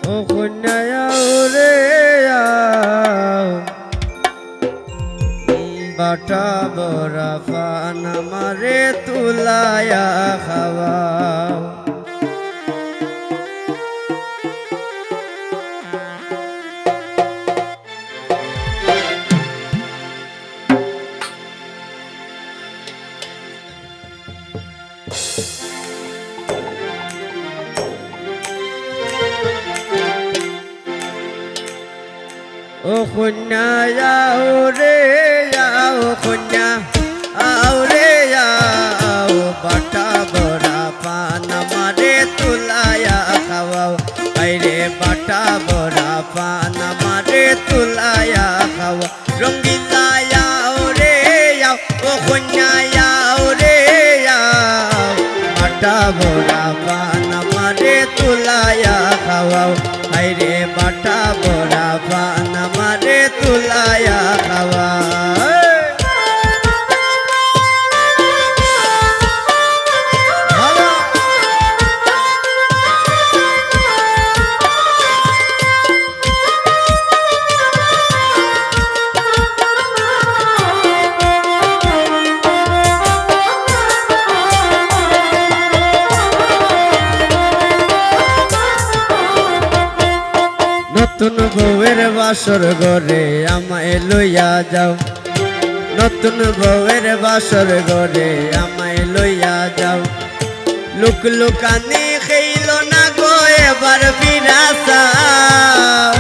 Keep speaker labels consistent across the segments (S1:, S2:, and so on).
S1: ও কন্যা রে বাটা বড়া পান আমারে তুলায়া খাওয়াও ও কন্যা যাও রে যাও কন্যা আও রে যাও বাটা বড়া পান আমারে তুলায়া খাওয়াও আইরে বাটা বড়া পান আমারে তুলায়া খাওয়াও রঙ্গিলা যাও রে যাও ও কন্যা যাও রে যাও বাটা বড়া পান আমারে তুলায়া খাওয়াও আইরে বাটা বড়া পান আমারে তুলায়া খাওয়া নতুন বউয়ের বাসর ঘরে আমায় লইয়া যাও নতুন বউয়ের বাসর ঘরে আমায় লইয়া যাও লুক লুকানি খেইল না গো এবার ফিরা যাও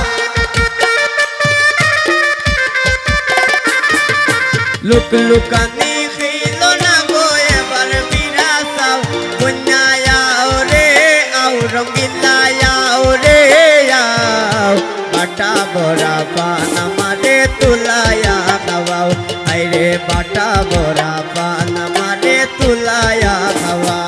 S1: লুক লুকানি খেইল না গো এবার ফিরা যাও কন্যা আও রে আও রঙ্গিলা আও রে আও বাটা বড়া পান আমারে তুলায়া খাওয়াও আইরে বাটা বড়া পান আমারে তুলায়া খাওয়া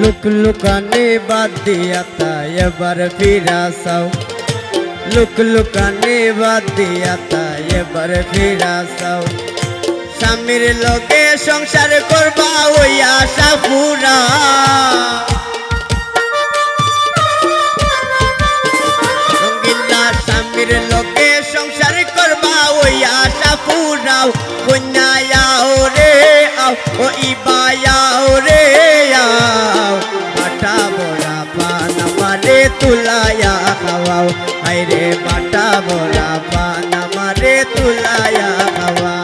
S1: लुक लुकाने बात दिया था ये बार फिरा साओ लुक लुकाने बात दिया था ये बार फिरा साओ सामिर लोगे संसार करबा ओई आशा पूरा रंगीला सामिर लोगे संसार करबा ओई आशा पूरा कन्या आओ रे आओ ओ इबा आओ रे आओ बाटा बड़ा पान আমারে তুলায়া খাওয়াও আইরে বাটা বড়া পান আমারে তুলায়া খাওয়া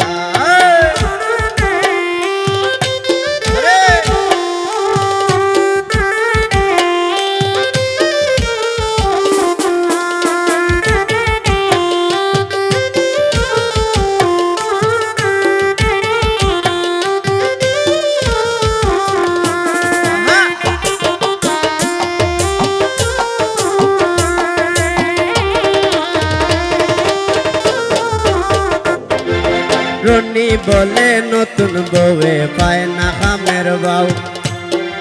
S1: রনি বলে নতুন বউয়ে পায় না খামের বাউ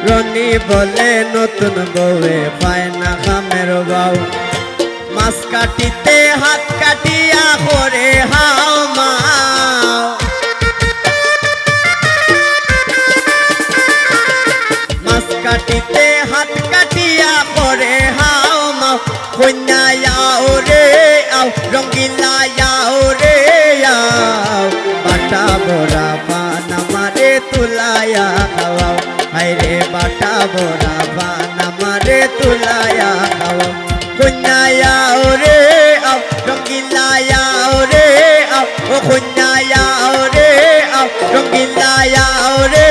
S1: রনি বলে নতুন বউয়ে পায় না খামের বাউ মাছ কাটিতে হাত কাটিয়া করে হাও মাও মাছ কাটিতে হাত কাটিয়া করে হাও মাও কন্যা আও রে আও রঙ্গিলা আও রে আও বাটা বড়া পান আমারে তুলায়া খাওয়াও হাইরে বাটা বড়া পান আমারে তুলায়া খাওয়াও কন্যা আও রে আও রঙ্গিলা আও রে আও ও কন্যা আও রে আও রঙ্গিলা আও রে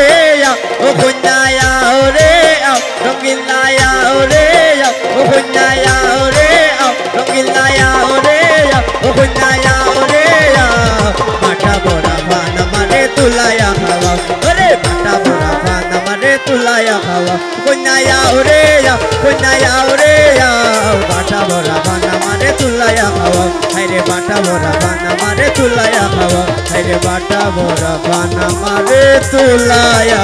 S1: আও ও কন্যা আও রে আও রঙ্গিলা আও রে আও ও কন্যা আও রে আও রঙ্গিলা আও রে আও ও কন্যা আও রে আও বাটা বড়া পান আমারে তুলায়া খাওয়াও ওরে বাটা বড়া পান আমারে তুলায়া খাওয়াও কন্যা আও রে আও কন্যা আও রে আও বাটা বড়া পান হাইরে বাটা ভরা পান আমারে তুলায়া খাওয়া হাইরে বাটা ভরা পান আমারে তুলায়া